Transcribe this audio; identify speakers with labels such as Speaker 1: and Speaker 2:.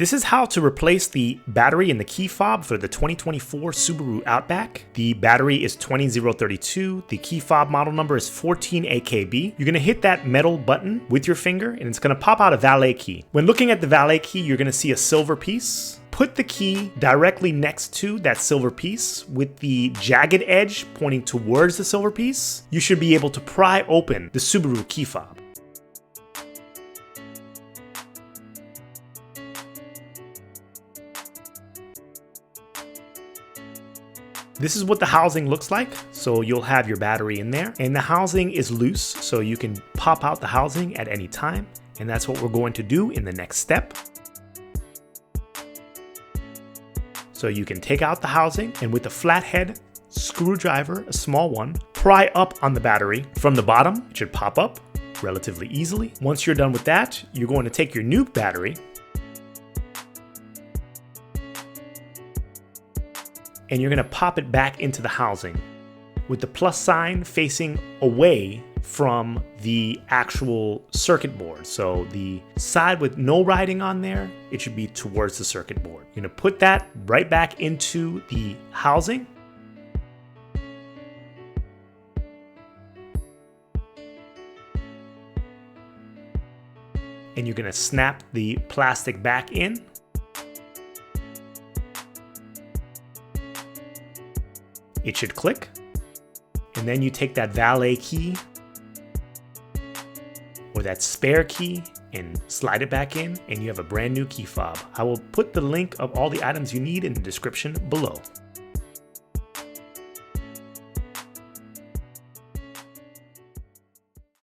Speaker 1: This is how to replace the battery in the key fob for the 2024 Subaru Outback. The battery is 20032, the key fob model number is 14AKB. You're going to hit that metal button with your finger and it's going to pop out a valet key. When looking at the valet key, you're going to see a silver piece. Put the key directly next to that silver piece with the jagged edge pointing towards the silver piece. You should be able to pry open the Subaru key fob. This is what the housing looks like. So you'll have your battery in there and the housing is loose, so you can pop out the housing at any time. And that's what we're going to do in the next step. So you can take out the housing and with a flathead screwdriver, a small one, pry up on the battery from the bottom. It should pop up relatively easily. Once you're done with that, you're going to take your new battery and you're going to pop it back into the housing with the plus sign facing away from the actual circuit board. So the side with no writing on there, it should be towards the circuit board. You're going to put that right back into the housing. And you're going to snap the plastic back in. It should click, and then you take that valet key or that spare key and slide it back in, and you have a brand new key fob. I will put the link of all the items you need in the description below.